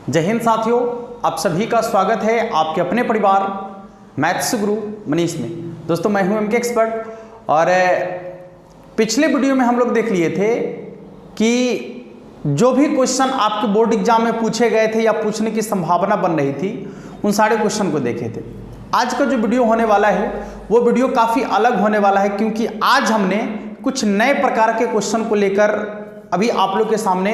जय हिंद साथियों, आप सभी का स्वागत है आपके अपने परिवार मैथ्स गुरु मनीष में। दोस्तों मैं हूं एमके एक्सपर्ट और पिछले वीडियो में हम लोग देख लिए थे कि जो भी क्वेश्चन आपके बोर्ड एग्जाम में पूछे गए थे या पूछने की संभावना बन रही थी उन सारे क्वेश्चन को देखे थे। आज का जो वीडियो होने वाला है वो वीडियो काफ़ी अलग होने वाला है, क्योंकि आज हमने कुछ नए प्रकार के क्वेश्चन को लेकर अभी आप लोग के सामने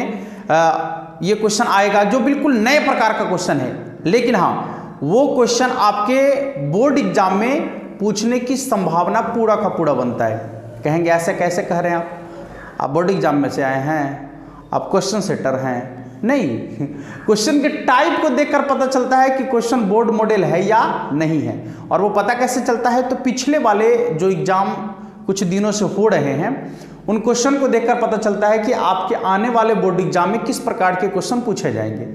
ये क्वेश्चन आएगा जो बिल्कुल नए प्रकार का क्वेश्चन है, लेकिन हाँ वो क्वेश्चन आपके बोर्ड एग्जाम में पूछने की संभावना पूरा का पूरा बनता है। कहेंगे ऐसे कैसे कह रहे हैं आप बोर्ड एग्जाम में से आए हैं, आप क्वेश्चन सेटर हैं? नहीं, क्वेश्चन के टाइप को देखकर पता चलता है कि क्वेश्चन बोर्ड मॉडल है या नहीं है। और वो पता कैसे चलता है? तो पिछले वाले जो एग्जाम कुछ दिनों से हो रहे हैं उन क्वेश्चन को देखकर पता चलता है कि आपके आने वाले बोर्ड एग्जाम में किस प्रकार के क्वेश्चन पूछे जाएंगे।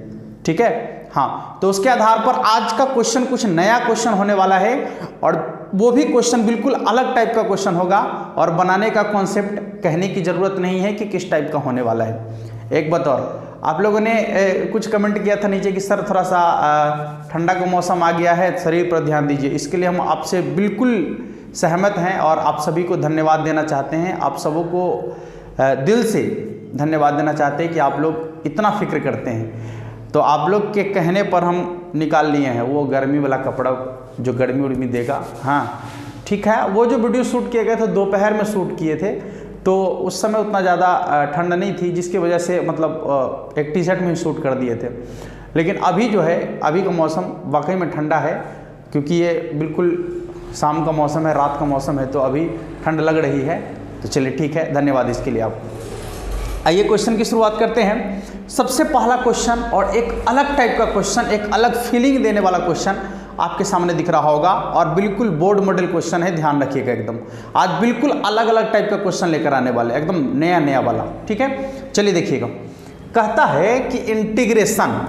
ठीक है, हाँ, तो उसके आधार पर आज का क्वेश्चन कुछ नया क्वेश्चन होने वाला है और वो भी क्वेश्चन बिल्कुल अलग टाइप का क्वेश्चन होगा और बनाने का कॉन्सेप्ट कहने की जरूरत नहीं है कि किस टाइप का होने वाला है। एक बात और, आप लोगों ने कुछ कमेंट किया था नीचे कि सर थोड़ा सा ठंडा का मौसम आ गया है, शरीर पर ध्यान दीजिए। इसके लिए हम आपसे बिल्कुल सहमत हैं और आप सभी को धन्यवाद देना चाहते हैं। आप सबों को दिल से धन्यवाद देना चाहते हैं कि आप लोग इतना फिक्र करते हैं। तो आप लोग के कहने पर हम निकाल लिए हैं वो गर्मी वाला कपड़ा जो गर्मी उर्मी देगा। हाँ ठीक है, वो जो वीडियो शूट किए गए थे दोपहर में शूट किए थे, तो उस समय उतना ज़्यादा ठंड नहीं थी, जिसकी वजह से मतलब एक टी शर्ट में ही शूट कर दिए थे। लेकिन अभी जो है, अभी का मौसम वाकई में ठंडा है, क्योंकि ये बिल्कुल शाम का मौसम है, रात का मौसम है, तो अभी ठंड लग रही है। तो चलिए ठीक है, धन्यवाद इसके लिए आप। आइए क्वेश्चन की शुरुआत करते हैं। सबसे पहला क्वेश्चन और एक अलग टाइप का क्वेश्चन, एक अलग फीलिंग देने वाला क्वेश्चन आपके सामने दिख रहा होगा और बिल्कुल बोर्ड मॉडल क्वेश्चन है, ध्यान रखिएगा। एकदम आज बिल्कुल अलग अलग टाइप का क्वेश्चन लेकर आने वाले, एकदम नया नया वाला। ठीक है, चलिए देखिएगा। कहता है कि इंटीग्रेशन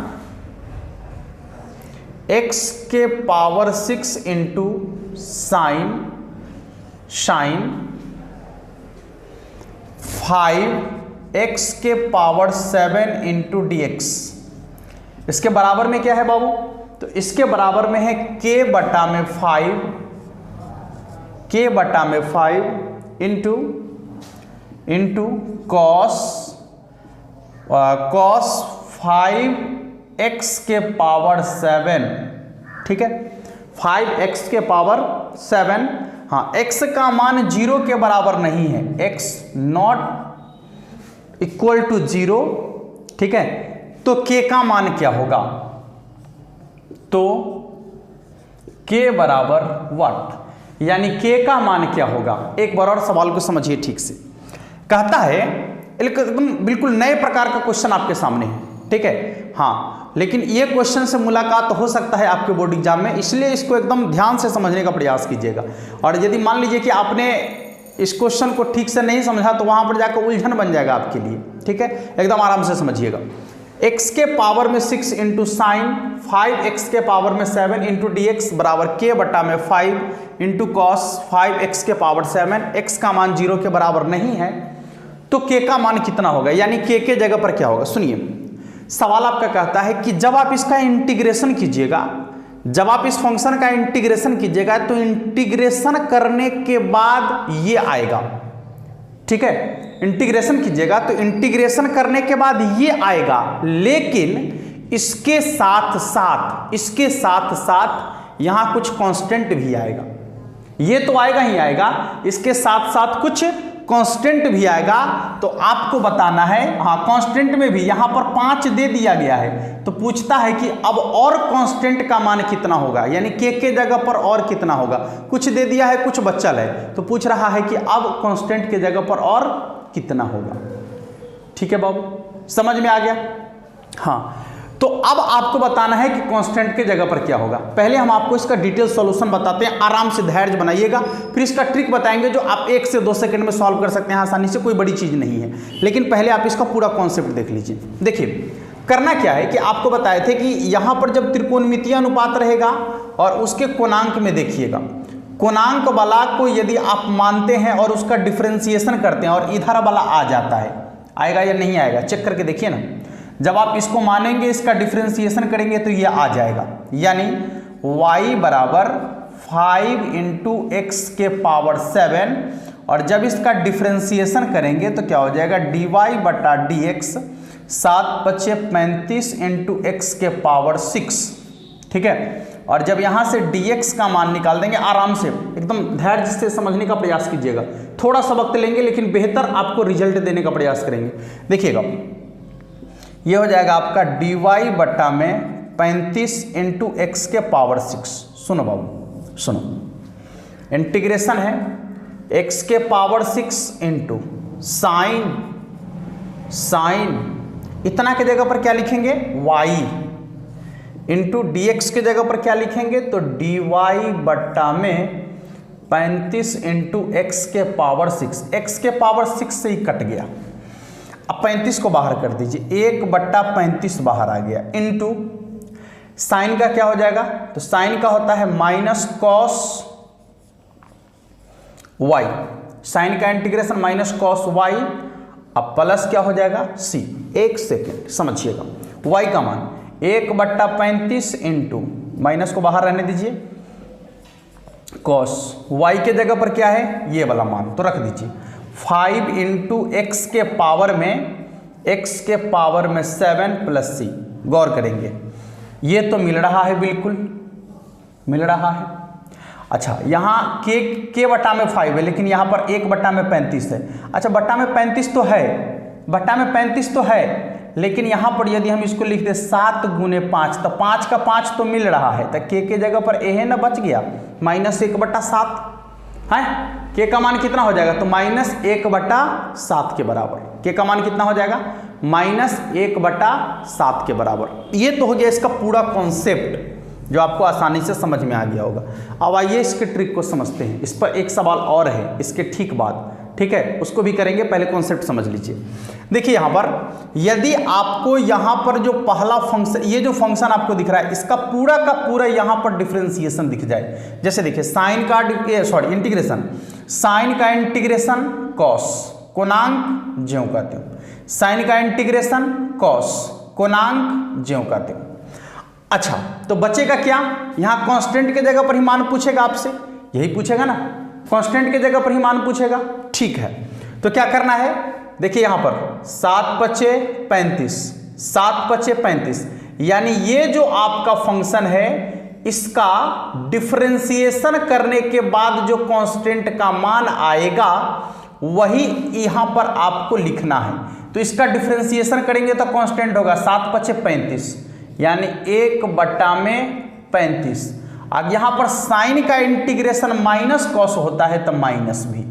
x के पावर 6 इंटू साइन 5x के पावर 7 इंटू dx इसके बराबर में क्या है बाबू? तो इसके बराबर में है k बटा में 5 इंटू कॉस 5x के पावर 7। ठीक है, 5x के पावर 7। हाँ, x का मान 0 के बराबर नहीं है, x नॉट इक्वल टू 0। ठीक है, तो k का मान क्या होगा? तो k बराबर व्हाट, यानी k का मान क्या होगा? एक बार और सवाल को समझिए ठीक से। कहता है एकदम बिल्कुल नए प्रकार का क्वेश्चन आपके सामने है। ठीक है, हाँ, लेकिन ये क्वेश्चन से मुलाकात हो सकता है आपके बोर्ड एग्जाम में, इसलिए इसको एकदम ध्यान से समझने का प्रयास कीजिएगा। और यदि मान लीजिए कि आपने इस क्वेश्चन को ठीक से नहीं समझा तो वहां पर जाकर उलझन बन जाएगा आपके लिए। ठीक है, एकदम आराम से समझिएगा। x के पावर में 6 इंटू साइन 5x के पावर में 7 इंटू dx बराबर k बटा में 5 इंटू कॉस 5x के पावर 7। x का मान 0 के बराबर नहीं है, तो k का मान कितना होगा, यानी k के जगह पर क्या होगा? सुनिए, सवाल आपका कहता है कि जब आप इसका इंटीग्रेशन कीजिएगा, जब आप इस फंक्शन का इंटीग्रेशन कीजिएगा तो इंटीग्रेशन करने के बाद ये आएगा। ठीक है, इंटीग्रेशन कीजिएगा तो इंटीग्रेशन करने के बाद ये आएगा, लेकिन इसके साथ साथ यहां कुछ कांस्टेंट भी आएगा। ये तो आएगा ही आएगा, इसके साथ साथ कुछ कांस्टेंट भी आएगा। तो आपको बताना है, हाँ, कांस्टेंट में भी यहां पर 5 दे दिया गया है, तो पूछता है कि अब और कांस्टेंट का मान कितना होगा, यानी k के जगह पर और कितना होगा। कुछ दे दिया है, कुछ बचल है, तो पूछ रहा है कि अब कांस्टेंट के जगह पर और कितना होगा। ठीक है बाबू, समझ में आ गया? हाँ, तो अब आपको बताना है कि कांस्टेंट के जगह पर क्या होगा। पहले हम आपको इसका डिटेल सॉल्यूशन बताते हैं, आराम से धैर्य बनाइएगा, फिर इसका ट्रिक बताएंगे जो आप 1 से 2 सेकंड में सॉल्व कर सकते हैं आसानी से, कोई बड़ी चीज नहीं है। लेकिन पहले आप इसका पूरा कॉन्सेप्ट देख लीजिए। देखिए, करना क्या है कि आपको बताए थे कि यहां पर जब त्रिकोणमितीय अनुपात रहेगा और उसके कोणांक में देखिएगा, कोणांक वाला को यदि आप मानते हैं और उसका डिफरेंशिएशन करते हैं और इधर वाला आ जाता है, आएगा या नहीं आएगा चेक करके देखिए ना। जब आप इसको मानेंगे, इसका डिफरेंशिएशन करेंगे तो ये आ जाएगा, यानी y बराबर 5 इंटू एक्स के पावर 7, और जब इसका डिफरेंशिएशन करेंगे तो क्या हो जाएगा, dy बटा डी एक्स 7×5 इंटू एक्स के पावर 6, ठीक है। और जब यहाँ से dx का मान निकाल देंगे, आराम से एकदम धैर्य से समझने का प्रयास कीजिएगा, थोड़ा सा वक्त लेंगे लेकिन बेहतर आपको रिजल्ट देने का प्रयास करेंगे। देखिएगा, ये हो जाएगा आपका dy बटा में 35 इंटू एक्स के पावर 6। सुनो बाबू सुनो, इंटीग्रेशन है x के पावर 6 इंटू साइन इतना के जगह पर क्या लिखेंगे, y इंटू डी एक्स के जगह पर क्या लिखेंगे, तो dy बट्टा में 35 इंटू एक्स के पावर 6, x के पावर 6 से ही कट गया। अब 35 को बाहर कर दीजिए, 1/35 बाहर आ गया, इंटू साइन का क्या हो जाएगा, तो साइन का होता है माइनस कॉस y, साइन का इंटीग्रेशन माइनस कॉस y, अब प्लस क्या हो जाएगा c। एक सेकेंड समझिएगा, y का मान 1/35 इंटू, माइनस को बाहर रहने दीजिए, कॉस y के जगह पर क्या है, ये वाला मान तो रख दीजिए, 5 इंटू एक्स के पावर में 7 प्लस c। गौर करेंगे, ये तो मिल रहा है, बिल्कुल मिल रहा है। अच्छा, यहाँ के बटा में 5 है, लेकिन यहाँ पर 1/35 है। अच्छा, बटा में 35 तो है, बटा में 35 तो है, लेकिन यहाँ पर यदि हम इसको लिख दे 7 गुने 5, तो 5 का 5 तो मिल रहा है, तो के जगह पर ए है ना, बच गया -1/7 है। के का मान कितना हो जाएगा, तो -1/7 के बराबर। के का मान कितना हो जाएगा, -1/7 के बराबर। ये तो हो गया इसका पूरा कॉन्सेप्ट, जो आपको आसानी से समझ में आ गया होगा। अब आइए इसके ट्रिक को समझते हैं। इस पर एक सवाल और है इसके ठीक बाद, ठीक है, उसको भी करेंगे, पहले कॉन्सेप्ट समझ लीजिए। देखिए यहाँ पर यदि आपको यहाँ पर जो पहला फंक्शन, ये जो फंक्शन आपको दिख रहा है, इसका पूरा का पूरा यहाँ पर डिफरेंशिएशन दिख जाए। जैसे देखिए साइन का इंटीग्रेशन, साइन का इंटीग्रेशन कॉस, कोणांक ज्यों का त्यों, साइन का इंटीग्रेशन कॉस, कोणांक ज्यों का त्यों। अच्छा, तो बचेगा क्या, यहाँ कांस्टेंट के जगह पर ही मान पूछेगा आपसे, यही पूछेगा ना, कांस्टेंट के जगह पर ही मान पूछेगा, ठीक है। तो क्या करना है, देखिए यहाँ पर 7×5 7×35, यानी ये जो आपका फंक्शन है, इसका डिफरेंशिएशन करने के बाद जो कांस्टेंट का मान आएगा वही यहाँ पर आपको लिखना है। तो इसका डिफरेंशिएशन करेंगे तो कांस्टेंट होगा 7×35, यानी 1/35। अब यहाँ पर साइन का इंटीग्रेशन माइनस कॉस होता है, तो माइनस भी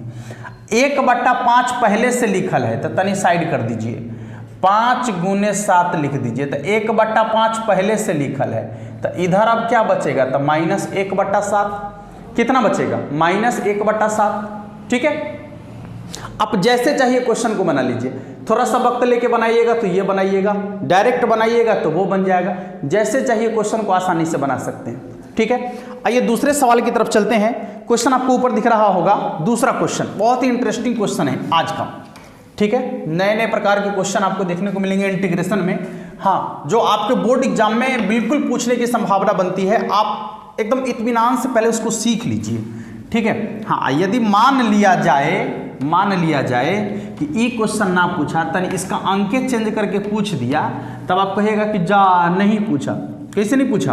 1/5 पहले से लिखल है, तो तनी साइड कर दीजिए, 5 गुने 7 लिख दीजिए, तो 1/5 पहले से लिखल है, तो इधर अब क्या बचेगा, तो -1/7। कितना बचेगा, -1/7, ठीक है। अब जैसे चाहिए क्वेश्चन को बना लीजिए, थोड़ा सा वक्त लेके बनाइएगा तो ये बनाइएगा, डायरेक्ट बनाइएगा तो वो बन जाएगा, जैसे चाहिए क्वेश्चन को आसानी से बना सकते हैं, ठीक है। आइए दूसरे सवाल की तरफ चलते हैं। क्वेश्चन आपको ऊपर दिख रहा होगा, दूसरा क्वेश्चन बहुत ही इंटरेस्टिंग क्वेश्चन है आज का, ठीक है। नए नए प्रकार के क्वेश्चन आपको देखने को मिलेंगे इंटीग्रेशन में, हाँ, जो आपके बोर्ड एग्जाम में बिल्कुल पूछने की संभावना बनती है। आप एकदम इत्मीनान से पहले उसको सीख लीजिए, ठीक है। हाँ, यदि मान लिया जाए कि ई क्वेश्चन ना पूछा, तनी इसका अंके चेंज करके पूछ दिया, तब आप कहिएगा कि जा नहीं पूछा। कैसे नहीं पूछा,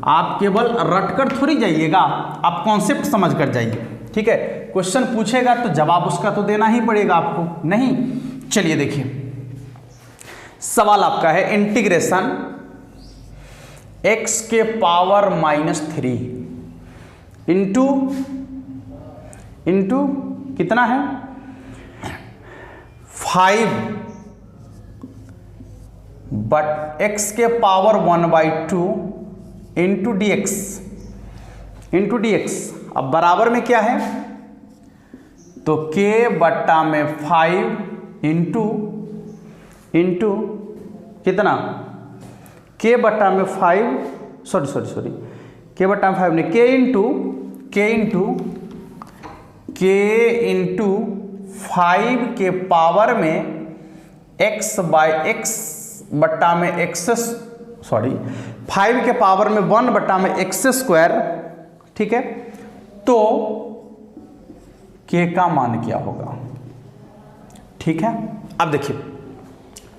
आप केवल रटकर थोड़ी जाइएगा, आप कॉन्सेप्ट समझ कर जाइए, ठीक है। क्वेश्चन पूछेगा तो जवाब उसका तो देना ही पड़ेगा आपको, नहीं। चलिए देखिए, सवाल आपका है इंटीग्रेशन x के पावर -3 इंटू कितना है 5 बट x के पावर 1/2 इंटू dx। अब बराबर में क्या है, तो k बट्टा में 5 इंटू कितना, k बट्टा में 5 सॉरी k बट्टा में 5 नहीं, k इंटू 5 के पावर में x बट्टा में एक्स, सॉरी 5 के पावर में 1 बट्टा में एक्स स्क्वायर, ठीक है। तो के का मान क्या होगा, ठीक है। अब देखिए,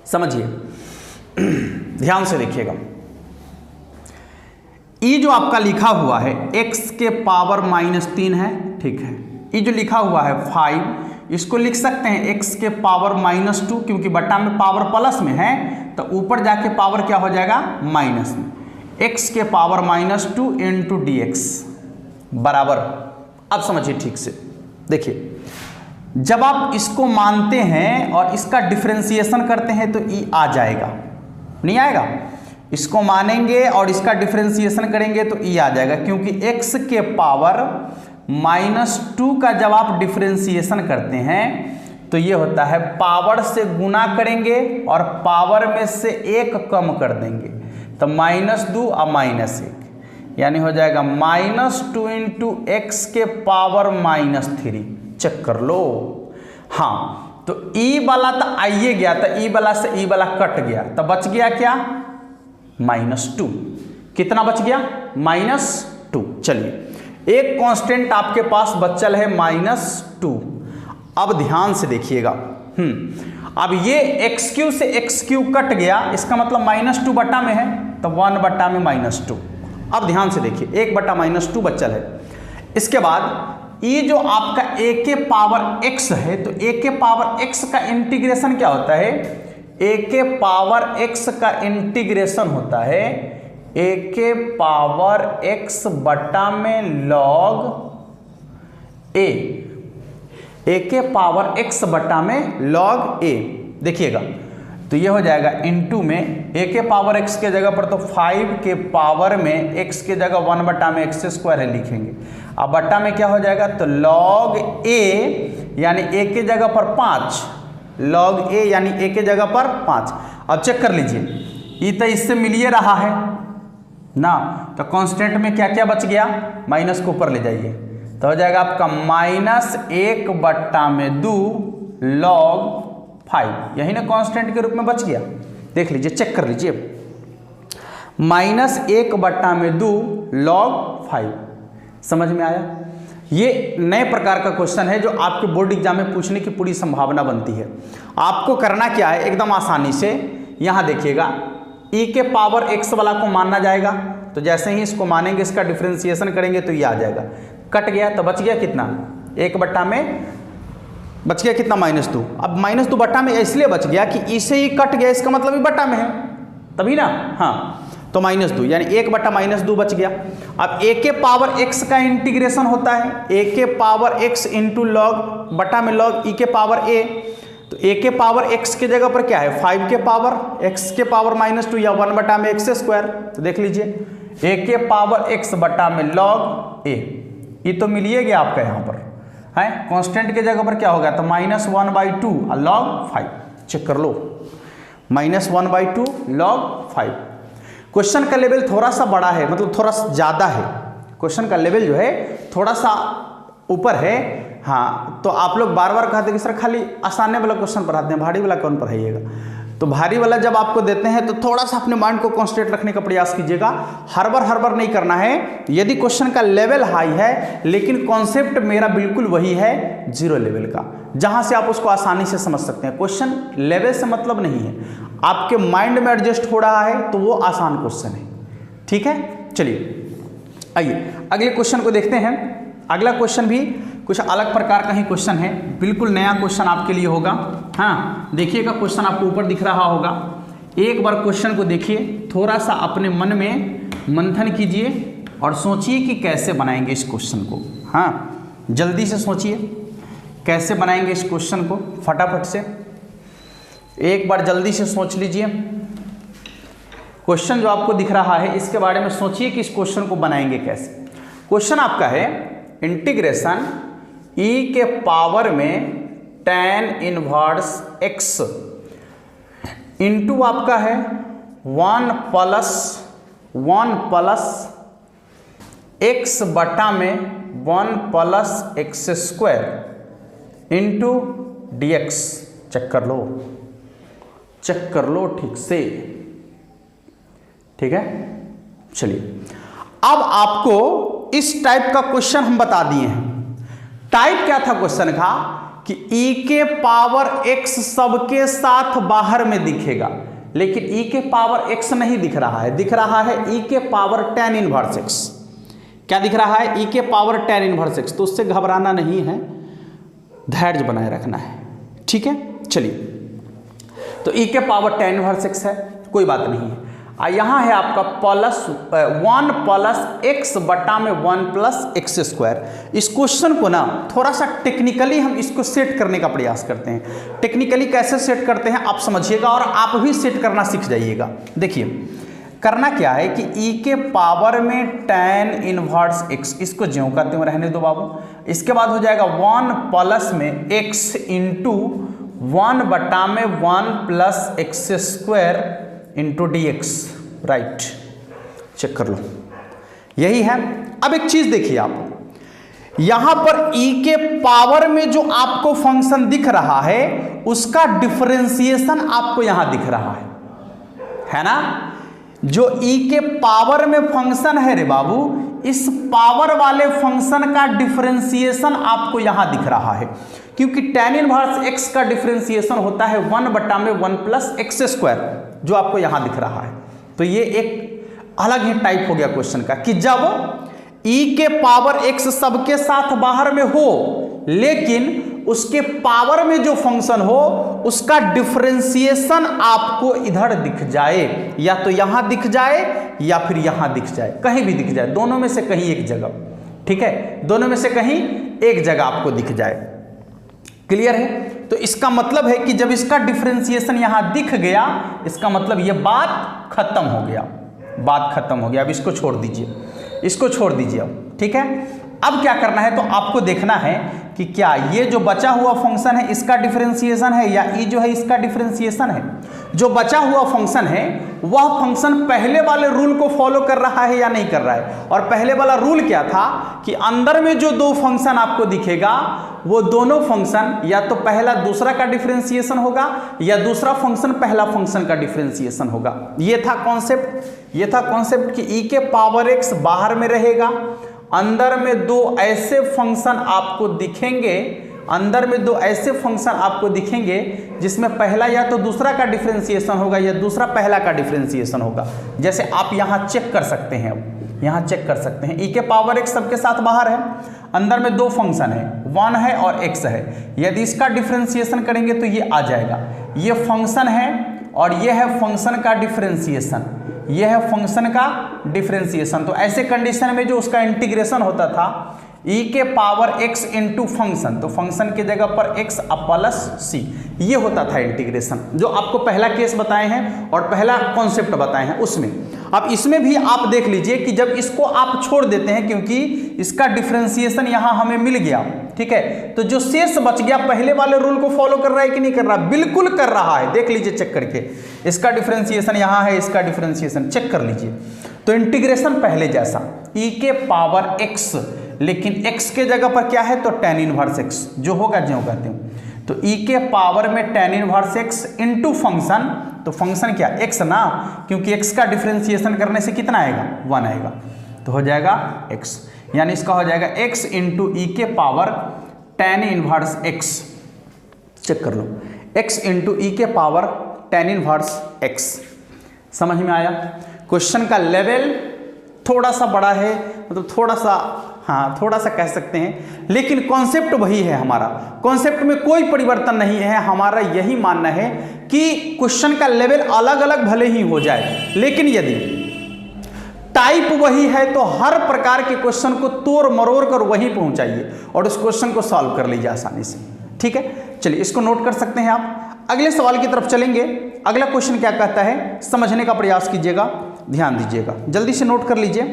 समझिए, ध्यान से देखिएगा, ये जो आपका लिखा हुआ है x के पावर -3 है, ठीक है। ये जो लिखा हुआ है 5, इसको लिख सकते हैं x के पावर -2, क्योंकि बट्टा में पावर प्लस में है तो ऊपर जाके पावर क्या हो जाएगा, माइनस में। x के पावर -2 इंटू dx बराबर, अब समझिए ठीक से, देखिए जब आप इसको मानते हैं और इसका डिफरेंशिएशन करते हैं तो ई आ जाएगा, नहीं आएगा? इसको मानेंगे और इसका डिफरेंशिएशन करेंगे तो ई आ जाएगा, क्योंकि x के पावर -2 का जब आप डिफरेंशिएशन करते हैं तो ये होता है पावर से गुना करेंगे और पावर में से 1 कम कर देंगे, तो -2 और -1 यानी हो जाएगा -2 इंटू एक्स के पावर -3। चेक कर लो। हाँ, तो ई वाला तो आइए गया, तो ई वाला से ई वाला कट गया, तो बच गया क्या, -2। कितना बच गया, -2। चलिए, एक कांस्टेंट आपके पास बचल है -2। अब ध्यान से देखिएगा, अब ये x³ से x³ कट गया, इसका मतलब -2 बट्टा में है, तो 1 बट्टा में -2। अब ध्यान से देखिए, 1 बट्टा -2 बचल है। इसके बाद ये जो आपका a के पावर x है, तो a के पावर x का इंटीग्रेशन क्या होता है, a के पावर x का इंटीग्रेशन होता है a के पावर x बट्टा में log a, a के पावर x बट्टा में log a। देखिएगा, तो ये हो जाएगा इनटू में a के पावर x के जगह पर तो 5 के पावर में x के जगह 1 बट्टा में x स्क्वायर है लिखेंगे। अब बट्टा में क्या हो जाएगा, तो log a यानी a के जगह पर 5, log a यानी a के जगह पर 5। अब चेक कर लीजिए, ये तो इससे मिलिए रहा है ना, तो कांस्टेंट में क्या क्या बच गया, माइनस को ऊपर ले जाइए, तो हो जाएगा आपका -1 बट्टा में 2 log 5, यही ना कांस्टेंट के रूप में बच गया। देख लीजिए, चेक कर लीजिए, -1 बट्टा में 2 log 5। समझ में आया? ये नए प्रकार का क्वेश्चन है जो आपके बोर्ड एग्जाम में पूछने की पूरी संभावना बनती है। आपको करना क्या है, एकदम आसानी से यहाँ देखिएगा, e के पावर x वाला को मानना जाएगा, तो जैसे ही इसको मानेंगे, इसका डिफरेंशिएशन करेंगे तो ये आ जाएगा। कट गया तो बच गया कितना, 1 बट्टा में बच गया कितना, -2। अब -2 बट्टा में इसलिए बच गया कि इसे ही कट गया, इसका मतलब ये बट्टा में है, तभी ना। हाँ, तो -2 यानी 1 बट्टा -2 बच गया। अब a के पावर x का इंटीग्रेशन होता है a के पावर x इंटू लॉग बट्टा में log e के पावर a, तो a के पावर x के जगह पर क्या है, 5 के पावर x के पावर -2 या 1 बट्टा में x स्क्वायर। तो देख लीजिए, a के पावर x बट्टा में log a, ये तो मिलिए गया आपका यहाँ पर है, कांस्टेंट के जगह पर क्या होगा, तो -1/2 और log 5। चेक कर लो, -1/2 log 5। क्वेश्चन का लेवल थोड़ा सा बड़ा है, मतलब थोड़ा सा ज़्यादा है, क्वेश्चन का लेवल जो है थोड़ा सा ऊपर है। हाँ, तो आप लोग बार बार कहते हैं कि सर खाली आसानी वाला क्वेश्चन पढ़ाते हैं, भारी वाला कौन पढ़ाइएगा। तो भारी वाला जब आपको देते हैं तो थोड़ा सा अपने माइंड को कॉन्सेंट्रेट रखने का प्रयास कीजिएगा, हर बार नहीं करना है। यदि क्वेश्चन का लेवल हाई है लेकिन कॉन्सेप्ट मेरा बिल्कुल वही है 0 लेवल का, जहां से आप उसको आसानी से समझ सकते हैं। क्वेश्चन लेवल से मतलब नहीं है, आपके माइंड में एडजस्ट हो रहा है तो वो आसान क्वेश्चन है, ठीक है। चलिए आइए अगले क्वेश्चन को देखते हैं। अगला क्वेश्चन भी कुछ अलग प्रकार का ही क्वेश्चन है, बिल्कुल नया क्वेश्चन आपके लिए होगा। हाँ, देखिएगा, क्वेश्चन आपको ऊपर दिख रहा होगा, एक बार क्वेश्चन को देखिए, थोड़ा सा अपने मन में मंथन कीजिए और सोचिए कि कैसे बनाएंगे इस क्वेश्चन को। हाँ, जल्दी से सोचिए कैसे बनाएंगे इस क्वेश्चन को, फटाफट से एक बार जल्दी से सोच लीजिए। क्वेश्चन जो आपको दिख रहा है इसके बारे में सोचिए कि इस क्वेश्चन को बनाएंगे कैसे। क्वेश्चन आपका है इंटीग्रेशन e के पावर में tan इनवर्स x इंटू आपका है 1 प्लस x बटा में 1 plus x square into dx। Check कर लो, चेक कर लो ठीक से, ठीक है। चलिए अब आपको इस टाइप का क्वेश्चन हम बता दिए हैं। टाइप क्या था क्वेश्चन का कि e के पावर x सबके साथ बाहर में दिखेगा, लेकिन e के पावर x नहीं दिख रहा है, दिख रहा है e के पावर tan इनवर्स x। क्या दिख रहा है? e के पावर tan इनवर्स x। तो उससे घबराना नहीं है, धैर्य बनाए रखना है, ठीक है। चलिए तो e के पावर tan इनवर्स x है, कोई बात नहीं है। यहाँ है आपका प्लस 1 प्लस एक्स बटा में 1 प्लस एक्स स्क्वायर। इस क्वेश्चन को ना थोड़ा सा टेक्निकली हम इसको सेट करने का प्रयास करते हैं। टेक्निकली कैसे सेट करते हैं आप समझिएगा और आप भी सेट करना सीख जाइएगा। देखिए करना क्या है कि e के पावर में tan इनवर्स x, इसको ज्यों करते हुए रहने दो बाबू। इसके बाद हो जाएगा 1 प्लस में x इंटू 1 बटा में 1 plus x square into d x, right. Check कर लो, यही है। अब एक चीज देखिए आप, यहां पर e के पावर में जो आपको फंक्शन दिख रहा है उसका डिफरेंशिएशन आपको यहां दिख रहा है ना। जो e के पावर में फंक्शन है रे बाबू, इस पावर वाले फंक्शन का डिफरेंशिएशन आपको यहां दिख रहा है, क्योंकि tan इनवर्स x का डिफरेंशिएशन होता है 1 बटा में 1 प्लस एक्स स्क्वायर, जो आपको यहां दिख रहा है। तो ये एक अलग ही टाइप हो गया क्वेश्चन का कि जब e के पावर x सबके साथ बाहर में हो, लेकिन उसके पावर में जो फंक्शन हो उसका डिफरेंशिएशन आपको इधर दिख जाए, या तो यहां दिख जाए या फिर यहां दिख जाए, कहीं भी दिख जाए, दोनों में से कहीं एक जगह, ठीक है, दोनों में से कहीं एक जगह आपको दिख जाए। क्लियर है? तो इसका मतलब है कि जब इसका डिफरेंशिएशन यहां दिख गया, इसका मतलब यह बात खत्म हो गया, बात खत्म हो गया। अब इसको छोड़ दीजिए, इसको छोड़ दीजिए अब, ठीक है। अब क्या करना है, तो आपको देखना है कि क्या ये जो बचा हुआ फंक्शन है इसका डिफरेंशिएशन है या ये जो है इसका डिफरेंशिएशन है। जो बचा हुआ फंक्शन है वह फंक्शन पहले वाले रूल को फॉलो कर रहा है या नहीं कर रहा है। और पहले वाला रूल क्या था कि अंदर में जो दो फंक्शन आपको दिखेगा वो दोनों फंक्शन या तो पहला दूसरा का डिफरेंशिएशन होगा या दूसरा फंक्शन पहला फंक्शन का डिफरेंशिएशन होगा। ये था कॉन्सेप्ट, ये था कॉन्सेप्ट कि e के पावर x बाहर में रहेगा, अंदर में दो ऐसे फंक्शन आपको दिखेंगे, अंदर में दो ऐसे फंक्शन आपको दिखेंगे जिसमें पहला या तो दूसरा का डिफरेंशिएशन होगा या दूसरा पहला का डिफरेंशिएशन होगा। जैसे आप यहाँ चेक कर सकते हैं, अब यहाँ चेक कर सकते हैं e के पावर x सबके साथ बाहर है, अंदर में दो फंक्शन है, 1 है और x है। यदि इसका डिफरेंशिएशन करेंगे तो ये आ जाएगा, ये फंक्शन है और ये है फंक्शन का डिफरेंशिएशन, ये है फंक्शन का डिफरेंशिएशन। तो ऐसे कंडीशन में जो उसका इंटीग्रेशन होता था e के पावर x इंटू फंक्शन, तो फंक्शन की जगह पर x प्लस c, ये होता था इंटीग्रेशन, जो आपको पहला केस बताए हैं और पहला कॉन्सेप्ट बताए हैं उसमें। अब इसमें भी आप देख लीजिए कि जब इसको आप छोड़ देते हैं, क्योंकि इसका डिफरेंशिएशन यहाँ हमें मिल गया, ठीक है, तो जो शेष बच गया पहले वाले रूल को फॉलो कर रहा है कि नहीं कर रहा? बिल्कुल कर रहा है, देख लीजिए चेक करके। इसका डिफरेंशिएशन यहाँ है, इसका डिफरेंशिएशन चेक कर लीजिए। तो इंटीग्रेशन पहले जैसा e के पावर x, लेकिन x के जगह पर क्या है तो tan इनवर्स x, जो होगा ज्यों कहते हैं। तो e के पावर में tan inverse x into function, तो फंक्शन क्या x ना, क्योंकि x का डिफरेंशिएशन करने से कितना आएगा 1 आएगा, तो हो जाएगा x, यानी इसका हो जाएगा x इंटू ई के power tan inverse x। Check कर लो, x इंटू ई के पावर tan इनवर्स x। समझ में आया? क्वेश्चन का लेवल थोड़ा सा बड़ा है, मतलब थोड़ा सा, हाँ थोड़ा सा कह सकते हैं, लेकिन कॉन्सेप्ट वही है हमारा, कॉन्सेप्ट में कोई परिवर्तन नहीं है। हमारा यही मानना है कि क्वेश्चन का लेवल अलग अलग भले ही हो जाए, लेकिन यदि टाइप वही है तो हर प्रकार के क्वेश्चन को तोड़ मरोड़ कर वहीं पहुंचाइए और उस क्वेश्चन को सॉल्व कर लीजिए आसानी से, ठीक है। चलिए इसको नोट कर सकते हैं आप। अगले सवाल की तरफ चलेंगे। अगला क्वेश्चन क्या कहता है, समझने का प्रयास कीजिएगा, ध्यान दीजिएगा, जल्दी से नोट कर लीजिए।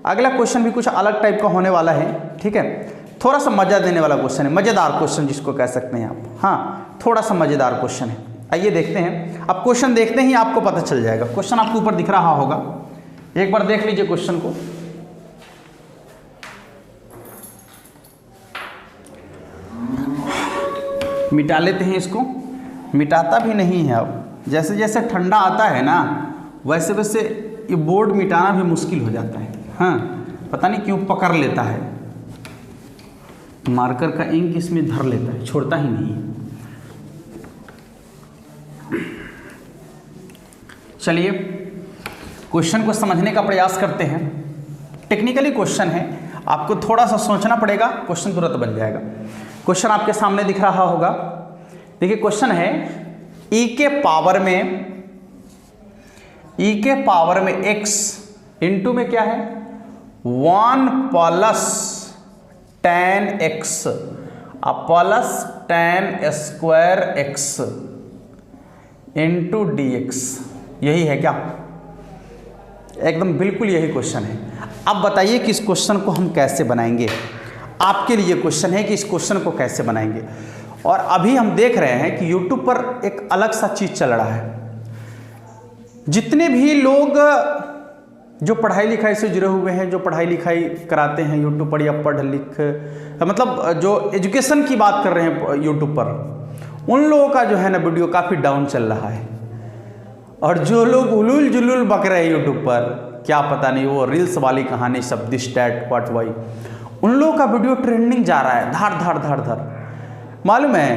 अगला क्वेश्चन भी कुछ अलग टाइप का होने वाला है, ठीक है, थोड़ा सा मजा देने वाला क्वेश्चन है, मजेदार क्वेश्चन जिसको कह सकते हैं आप, हाँ थोड़ा सा मजेदार क्वेश्चन है। आइए देखते हैं। अब क्वेश्चन देखते ही आपको पता चल जाएगा। क्वेश्चन आपको ऊपर दिख रहा होगा, एक बार देख लीजिए क्वेश्चन को। मिटा लेते हैं इसको, मिटाता भी नहीं है अब, जैसे जैसे ठंडा आता है ना वैसे वैसे ये बोर्ड मिटाना भी मुश्किल हो जाता है। हाँ, पता नहीं क्यों पकड़ लेता है, मार्कर का इंक इसमें धर लेता है, छोड़ता ही नहीं। चलिए क्वेश्चन को समझने का प्रयास करते हैं। टेक्निकली क्वेश्चन है, आपको थोड़ा सा सोचना पड़ेगा, क्वेश्चन तुरंत बन जाएगा। क्वेश्चन आपके सामने दिख रहा होगा। देखिए क्वेश्चन है e के पावर में x इंटू में क्या है 1 plus tan x plus tan square x into dx, यही है क्या? एकदम बिल्कुल यही क्वेश्चन है। अब बताइए कि इस क्वेश्चन को हम कैसे बनाएंगे। आपके लिए क्वेश्चन है कि इस क्वेश्चन को कैसे बनाएंगे। और अभी हम देख रहे हैं कि YouTube पर एक अलग सा चीज़ चल रहा है। जितने भी लोग जो पढ़ाई लिखाई से जुड़े हुए हैं, जो पढ़ाई लिखाई कराते हैं YouTube पर या पढ़ लिख, मतलब जो एजुकेशन की बात कर रहे हैं YouTube पर, उन लोगों का जो है ना वीडियो काफ़ी डाउन चल रहा है। और जो लोग उलूल जुलूल बक रहे हैं YouTube पर, क्या पता नहीं वो रील्स वाली कहानी सब दिस डैट व्हाट वाई, उन लोगों का वीडियो ट्रेंडिंग जा रहा है धार धार धार धार। मालूम है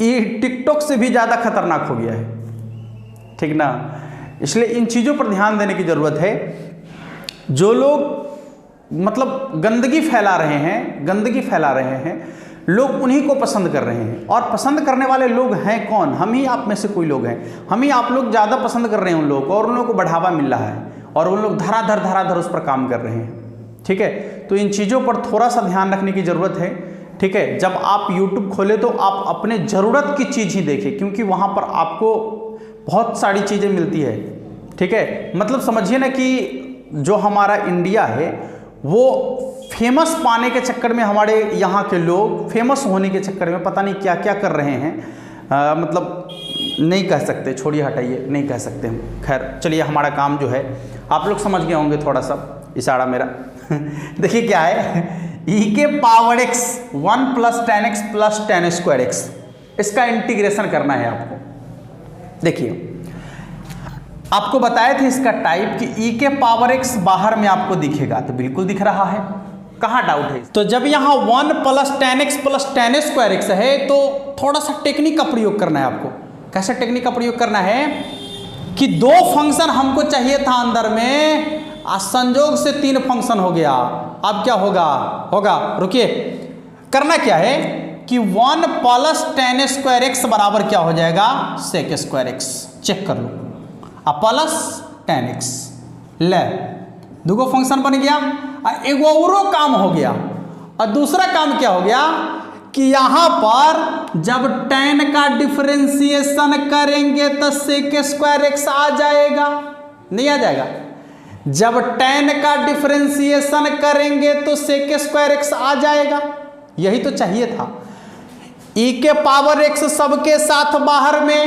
ये टिकटॉक से भी ज़्यादा खतरनाक हो गया है, ठीक ना। इसलिए इन चीज़ों पर ध्यान देने की ज़रूरत है। जो लोग मतलब गंदगी फैला रहे हैं लोग उन्हीं को पसंद कर रहे हैं। और पसंद करने वाले लोग हैं कौन? हम ही आप में से कोई लोग हैं। हम ही आप लोग ज़्यादा पसंद कर रहे हैं उन लोगों को, और उन लोगों को बढ़ावा मिल रहा है, और उन लोग धराधर उस पर काम कर रहे हैं। ठीक है, तो इन चीज़ों पर थोड़ा सा ध्यान रखने की ज़रूरत है। ठीक है, जब आप YouTube खोले तो आप अपने ज़रूरत की चीज़ ही देखें, क्योंकि वहाँ पर आपको बहुत सारी चीज़ें मिलती है। ठीक है, मतलब समझिए ना कि जो हमारा इंडिया है वो फेमस पाने के चक्कर में, हमारे यहाँ के लोग फेमस होने के चक्कर में पता नहीं क्या क्या कर रहे हैं। मतलब नहीं कह सकते, छोड़िए हटाइए, नहीं कह सकते हम। खैर चलिए, हमारा काम जो है आप लोग समझ गए होंगे थोड़ा सा इशारा मेरा। देखिए क्या है, e के power x 1 plus tan x plus tan square x, इसका इंटीग्रेशन करना है आपको। देखिए आपको बताए थे इसका टाइप कि e के पावर x बाहर में आपको दिखेगा, तो बिल्कुल दिख रहा है, कहाँ डाउट है। तो जब यहाँ 1 plus tan x plus tan square x है तो थोड़ा सा टेक्निक का प्रयोग करना है आपको। कैसे टेक्निक का प्रयोग करना है कि दो फंक्शन हमको चाहिए था अंदर में, संजोग से 3 फंक्शन हो गया। अब क्या होगा रुकिए, करना क्या है कि 1 प्लस tan स्क्वायर x बराबर क्या हो जाएगा sec स्क्वायर x। चेक कर लो, अब प्लस tan x ले, दूगो फंक्शन बन गया। एगो और काम हो गया, और दूसरा काम क्या हो गया कि यहाँ पर जब tan का डिफरेंशिएशन करेंगे तो sec स्क्वायर x आ जाएगा, नहीं आ जाएगा? जब tan का डिफरेंशिएशन करेंगे तो sec स्क्वायर x आ जाएगा। यही तो चाहिए था। e के पावर x सबके साथ बाहर में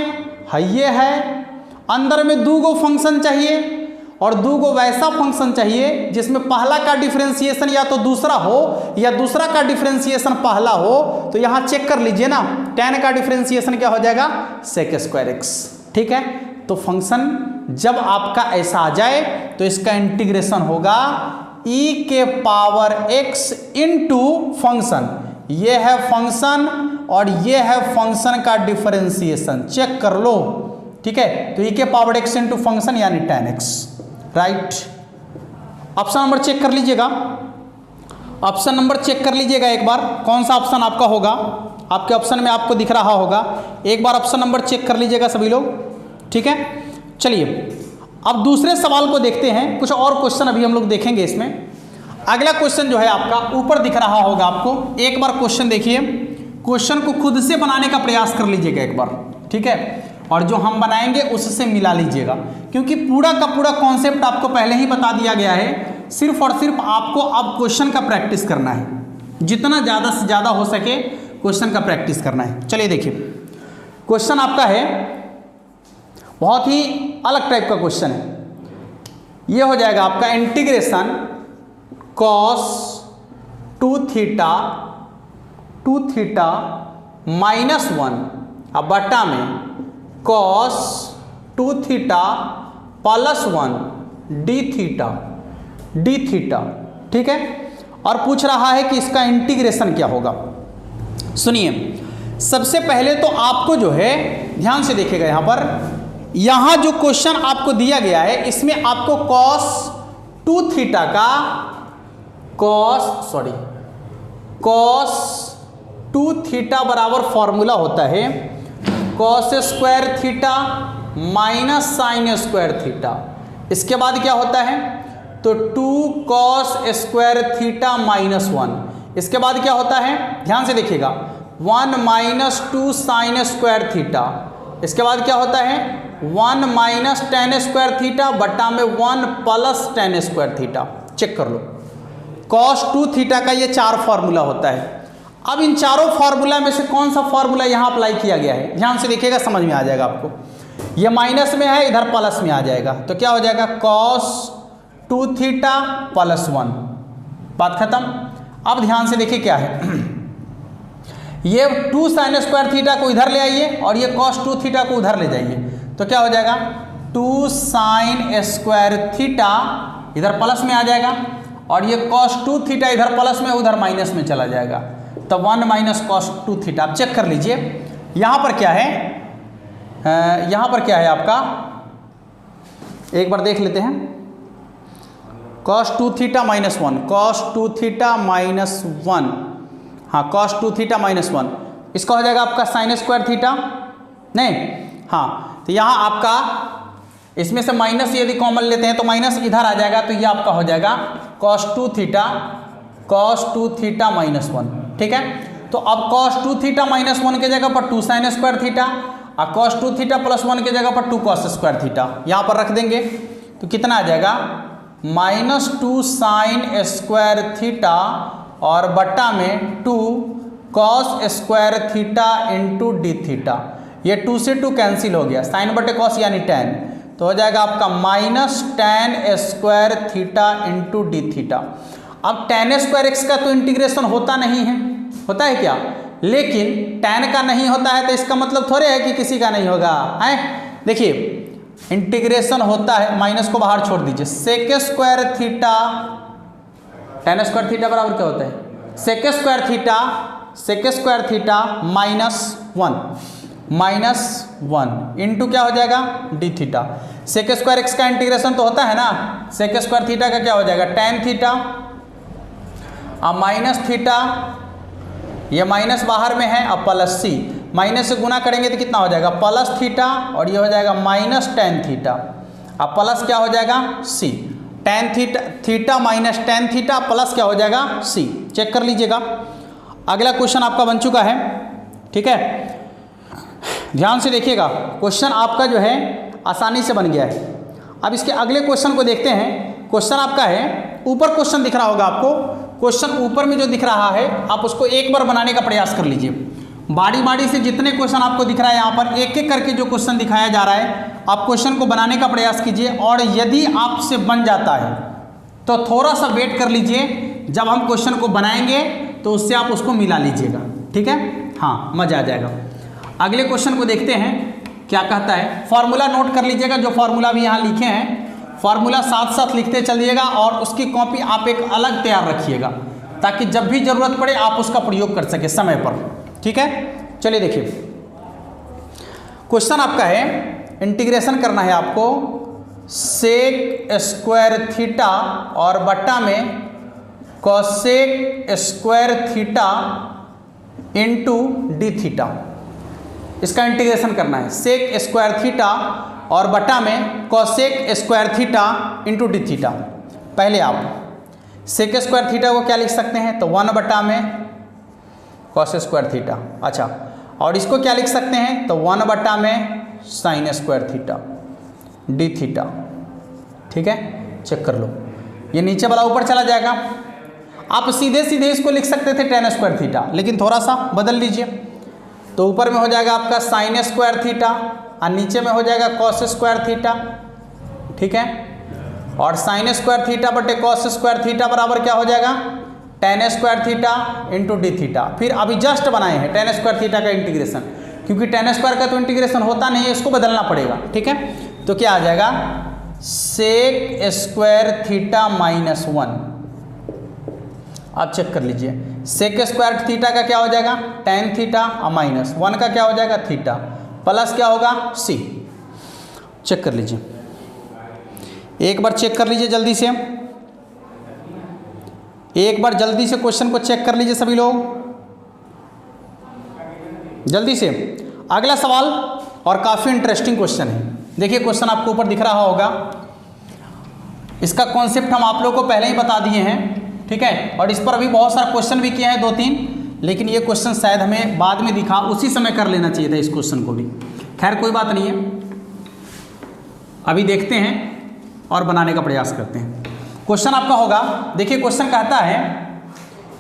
है, ये है, अंदर में दूगो फंक्शन चाहिए, और दूगो वैसा फंक्शन चाहिए जिसमें पहला का डिफरेंशिएशन या तो दूसरा हो या दूसरा का डिफरेंशिएशन पहला हो। तो यहाँ चेक कर लीजिए ना, tan का डिफरेंशिएशन क्या हो जाएगा sec स्क्वायर x। ठीक है, तो फंक्शन जब आपका ऐसा आ जाए तो इसका इंटीग्रेशन होगा e के पावर x इंटू फंक्शन, ये है फंक्शन और ये है फंक्शन का डिफरेंशिएशन। चेक कर लो, ठीक है। तो e के पावर x इंटू फंक्शन यानी tan x, right. Option number check कर लीजिएगा, ऑप्शन नंबर चेक कर लीजिएगा एक बार, कौन सा ऑप्शन आपका होगा। आपके ऑप्शन में आपको दिख रहा होगा, एक बार ऑप्शन नंबर चेक कर लीजिएगा सभी लोग। ठीक है, चलिए अब दूसरे सवाल को देखते हैं। कुछ और क्वेश्चन अभी हम लोग देखेंगे इसमें। अगला क्वेश्चन जो है आपका ऊपर दिख रहा होगा आपको, एक बार क्वेश्चन देखिए, क्वेश्चन को खुद से बनाने का प्रयास कर लीजिएगा एक बार। ठीक है, और जो हम बनाएंगे उससे मिला लीजिएगा, क्योंकि पूरा का पूरा कॉन्सेप्ट आपको पहले ही बता दिया गया है। सिर्फ और सिर्फ आपको अब क्वेश्चन का प्रैक्टिस करना है, जितना ज़्यादा से ज़्यादा हो सके क्वेश्चन का प्रैक्टिस करना है। चलिए देखिए, क्वेश्चन आपका है बहुत ही अलग टाइप का क्वेश्चन है। ये हो जाएगा आपका इंटीग्रेशन cos 2 थीटा -1 अब बटा में cos 2 theta plus 1 D theta, ठीक है। और पूछ रहा है कि इसका इंटीग्रेशन क्या होगा। सुनिए, सबसे पहले तो आपको जो है ध्यान से देखिएगा, यहाँ जो क्वेश्चन आपको दिया गया है इसमें आपको कॉस 2 थीटा का कॉस 2 थीटा बराबर फॉर्मूला होता है cos square theta minus sine square theta. इसके बाद क्या होता है तो 2 कॉस स्क्वायर थीटा माइनस 1। इसके बाद क्या होता है ध्यान से देखिएगा 1 माइनस 2 साइन स्क्वायर थीटा। इसके बाद क्या होता है 1 माइनस टेन स्क्वायर थीटा बटा में 1 plus tan square theta. Check कर लो, कॉस 2 थीटा का ये 4 फार्मूला होता है। अब इन चारों फार्मूला में से कौन सा फार्मूला यहाँ अप्लाई किया गया है, ध्यान से देखिएगा, समझ में आ जाएगा आपको। ये माइनस में है, इधर प्लस में आ जाएगा, तो क्या हो जाएगा कॉस 2 थीटा प्लस 1, बात खत्म। अब ध्यान से देखिए क्या है ये 2 साइन स्क्वायर थीटा को इधर ले आइए और ये कॉस 2 थीटा को उधर ले जाइए, तो क्या हो जाएगा 2 साइन स्क्वायर थीटा इधर प्लस में आ जाएगा और ये कॉस 2 थीटा इधर प्लस में उधर माइनस में चला जाएगा, तो 1 माइनस कॉस 2 थीटा। आप चेक कर लीजिए यहाँ पर क्या है, यहाँ पर क्या है आपका, एक बार देख लेते हैं। Cos 2 theta minus 1, cos 2 theta minus 1, हाँ कॉस 2 थीटा माइनस 1, इसका हो जाएगा आपका साइन स्क्वायर थीटा, नहीं, हाँ, तो यहाँ आपका इसमें से माइनस यदि कॉमन लेते हैं तो माइनस इधर आ जाएगा, तो ये आपका हो जाएगा कॉस 2 थीटा माइनस 1, ठीक है। तो अब कॉस 2 थीटा माइनस 1 के जगह पर 2 साइन स्क्वायर थीटा और कॉस 2 थीटा प्लस 1 के जगह पर 2 कॉस स्क्वायर थीटा यहाँ पर रख देंगे, तो कितना आ जाएगा माइनस 2 साइन स्क्वायर थीटा और बट्टा में 2 cos square theta into D theta. ये 2 से 2 कैंसिल हो गया, साइन बटे कॉस यानी टेन, तो हो जाएगा आपका minus ten square theta into D theta. अब टेन स्क्वायर एक्स का तो इंटीग्रेशन होता नहीं है, होता है क्या, लेकिन टेन का नहीं होता है तो इसका मतलब थोड़े है कि किसी का नहीं होगा, है। देखिए इंटीग्रेशन होता है, माइनस को बाहर छोड़ दीजिए, sec square theta, tan square theta बराबर क्या होता है sec square theta minus 1 into क्या हो जाएगा d theta. Sec square x का इंटीग्रेशन तो होता है ना, सेक स्क्वायर थीटा का क्या हो जाएगा टेन थीटा और माइनस थीटा, ये माइनस बाहर में है, अब प्लस सी, माइनस से गुना करेंगे तो कितना हो जाएगा प्लस थीटा और ये हो जाएगा माइनस टेन थीटा, अब प्लस क्या हो जाएगा see, ten theta minus ten theta plus क्या हो जाएगा सी। चेक कर लीजिएगा, अगला क्वेश्चन आपका बन चुका है, ठीक है। ध्यान से देखिएगा, क्वेश्चन आपका जो है आसानी से बन गया है। अब इसके अगले क्वेश्चन को देखते हैं। क्वेश्चन आपका है, ऊपर क्वेश्चन दिख रहा होगा आपको, क्वेश्चन ऊपर में जो दिख रहा है आप उसको एक बार बनाने का प्रयास कर लीजिए। बारी बारी से जितने क्वेश्चन आपको दिख रहा है यहाँ पर एक एक करके जो क्वेश्चन दिखाया जा रहा है आप क्वेश्चन को बनाने का प्रयास कीजिए, और यदि आपसे बन जाता है तो थोड़ा सा वेट कर लीजिए, जब हम क्वेश्चन को बनाएंगे तो उससे आप उसको मिला लीजिएगा, ठीक है, हाँ मज़ा आ जाएगा। अगले क्वेश्चन को देखते हैं क्या कहता है। फॉर्मूला नोट कर लीजिएगा, जो फॉर्मूला भी यहाँ लिखे हैं फॉर्मूला साथ साथ लिखते चलिएगा और उसकी कॉपी आप एक अलग तैयार रखिएगा ताकि जब भी जरूरत पड़े आप उसका प्रयोग कर सके समय पर, ठीक है। चलिए देखिए, क्वेश्चन आपका है, इंटीग्रेशन करना है आपको सेक स्क्वायर थीटा और बट्टा में cosec square theta into D theta, इसका इंटीग्रेशन करना है। सेक स्क्वायर थीटा और बटा में cosec square theta into D theta. पहले आप सेक स्क्वायर थीटा को क्या लिख सकते हैं, तो 1 बटा में कॉस स्क्वायर थीटा, अच्छा, और इसको क्या लिख सकते हैं, तो 1 बटा में sine square theta D theta, ठीक है। चेक कर लो, ये नीचे वाला ऊपर चला जाएगा। आप सीधे सीधे इसको लिख सकते थे टेन स्क्वायर थीटा, लेकिन थोड़ा सा बदल लीजिए, तो ऊपर में हो जाएगा आपका साइन स्क्वायर थीटा और नीचे में हो जाएगा कॉस स्क्वायर थीटा, ठीक है। और साइन स्क्वायर थीटा बटे कॉस स्क्वायर थीटा बराबर क्या हो जाएगा ten square theta into D theta. फिर अभी जस्ट बनाए हैं टेन स्क्वायर थीटा का इंटीग्रेशन, क्योंकि tan स्क्वायर का तो इंटीग्रेशन होता नहीं है, इसको बदलना पड़ेगा। ठीक है, तो क्या आ जाएगा सेक स्क्वायर थीटा माइनस 1। आप चेक कर लीजिए, सेक स्क्वायर थीटा का क्या हो जाएगा tan थीटा और माइनस 1 का क्या हो जाएगा थीटा, प्लस क्या होगा c। चेक कर लीजिए, एक बार चेक कर लीजिए जल्दी से, एक बार जल्दी से क्वेश्चन को चेक कर लीजिए सभी लोग जल्दी से। अगला सवाल और काफ़ी इंटरेस्टिंग क्वेश्चन है। देखिए क्वेश्चन आपको ऊपर दिख रहा होगा, इसका कॉन्सेप्ट हम आप लोगों को पहले ही बता दिए हैं। ठीक है, और इस पर अभी बहुत सारा क्वेश्चन भी किए हैं 2-3, लेकिन ये क्वेश्चन शायद हमें बाद में दिखा, उसी समय कर लेना चाहिए था इस क्वेश्चन को भी। खैर कोई बात नहीं है, अभी देखते हैं और बनाने का प्रयास करते हैं। क्वेश्चन आपका होगा, देखिए क्वेश्चन कहता है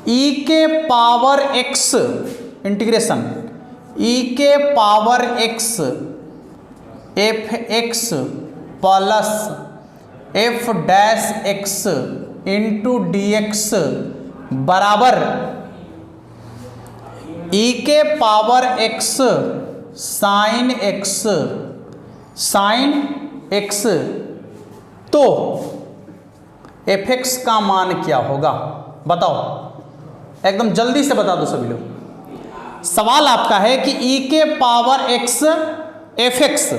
e के पावर x इंटीग्रेशन e के power x f(x) plus f dash x into dx बराबर e के पावर x साइन x तो fx का मान क्या होगा, बताओ एकदम जल्दी से बता दो सभी लोग। सवाल आपका है कि e के power x fx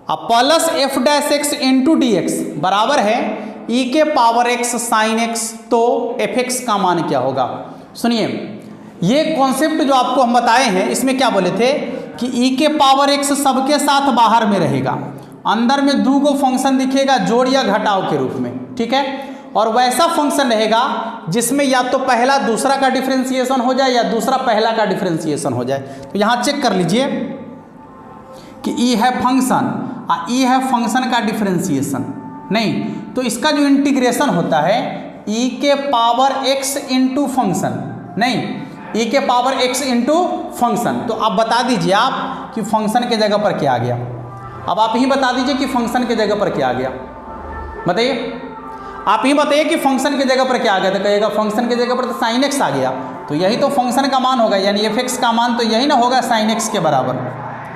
plus f dash x into dx बराबर है e के पावर x साइन x, तो fx का मान क्या होगा। सुनिए, ये कॉन्सेप्ट जो आपको हम बताए हैं इसमें क्या बोले थे कि e के पावर x सबके साथ बाहर में रहेगा, अंदर में दो गो फंक्शन दिखेगा जोड़ या घटाव के रूप में। ठीक है, और वैसा फंक्शन रहेगा जिसमें या तो पहला दूसरा का डिफरेंशिएशन हो जाए या दूसरा पहला का डिफरेंशिएशन हो जाए। तो यहाँ चेक कर लीजिए कि ई है फंक्शन और ई है फंक्शन का डिफरेंशिएशन, नहीं तो इसका जो इंटीग्रेशन होता है ई के पावर x इंटू फंक्शन, नहीं ई के पावर x इंटू फंक्शन। तो आप बता दीजिए आप कि फंक्शन के जगह पर क्या आ गया। अब आप ही बता दीजिए कि फंक्शन के जगह पर क्या आ गया, बताइए आप ही बताइए कि फंक्शन के जगह पर क्या आ गया। तो कहिएगा फंक्शन के जगह पर तो साइन x आ गया, तो यही तो फंक्शन का मान होगा, यानी fx का मान तो यही ना होगा साइन x के बराबर।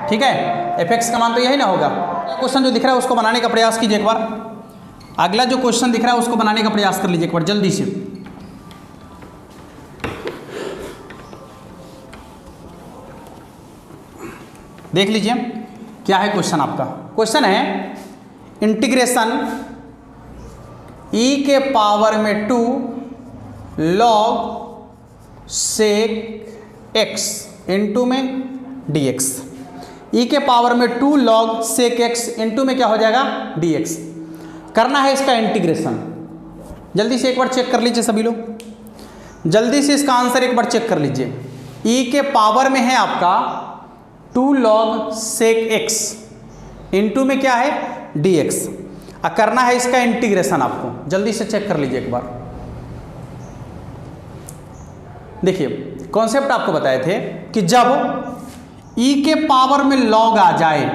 ठीक है, fx का मान तो यही ना होगा। क्वेश्चन जो दिख रहा है उसको बनाने का प्रयास कीजिए एक बार। अगला जो क्वेश्चन दिख रहा है उसको बनाने का प्रयास कर लीजिए एक बार जल्दी से। देख लीजिए क्या है क्वेश्चन आपका। क्वेश्चन है इंटीग्रेशन e के पावर में 2 log sec x इंटू में dx। e के पावर में 2 log sec x इंटू में क्या हो जाएगा dx। करना है इसका इंटीग्रेशन। जल्दी से एक बार चेक कर लीजिए सभी लोग, जल्दी से इसका आंसर एक बार चेक कर लीजिए। e के पावर में है आपका 2 log sec x इंटू में क्या है dx। करना है इसका इंटीग्रेशन आपको, जल्दी से चेक कर लीजिए एक बार। देखिए कॉन्सेप्ट आपको बताए थे कि जब e के पावर में log आ जाए,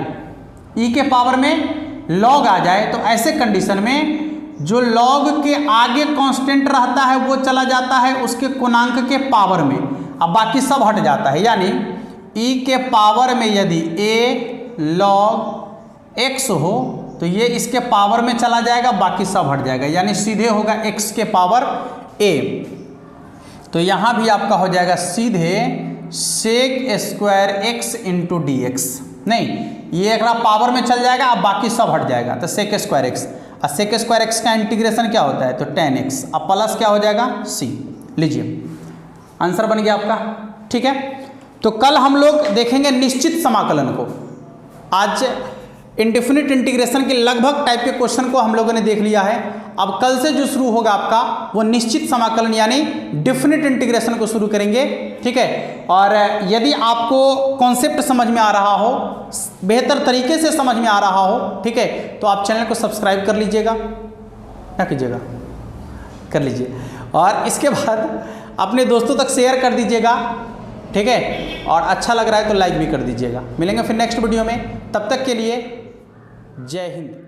e के पावर में log आ जाए तो ऐसे कंडीशन में जो log के आगे कांस्टेंट रहता है वो चला जाता है उसके गुणांक के पावर में, अब बाकी सब हट जाता है। यानी e के पावर में यदि a log x हो तो ये इसके पावर में चला जाएगा, बाकी सब हट जाएगा, यानी सीधे होगा x के पावर a। तो यहाँ भी आपका हो जाएगा सीधे sec square x into d x, नहीं ये एक पावर में चल जाएगा, अब बाकी सब हट जाएगा। तो सेक स्क्वायर x, और सेक स्क्वायर x का इंटीग्रेशन क्या होता है तो tan x, अब प्लस क्या हो जाएगा c। लीजिए आंसर बन गया आपका। ठीक है, तो कल हम लोग देखेंगे निश्चित समाकलन को। आज इंडेफिनिट इंटीग्रेशन के लगभग टाइप के क्वेश्चन को हम लोगों ने देख लिया है। अब कल से जो शुरू होगा आपका वो निश्चित समाकलन यानी डेफिनिट इंटीग्रेशन को शुरू करेंगे। ठीक है, और यदि आपको कॉन्सेप्ट समझ में आ रहा हो, बेहतर तरीके से समझ में आ रहा हो, ठीक है, तो आप चैनल को सब्सक्राइब कर लीजिएगा। क्या कीजिएगा, कर लीजिए, और इसके बाद अपने दोस्तों तक शेयर कर दीजिएगा। ठीक है, और अच्छा लग रहा है तो लाइक भी कर दीजिएगा। मिलेंगे फिर नेक्स्ट वीडियो में, तब तक के लिए जय हिंद।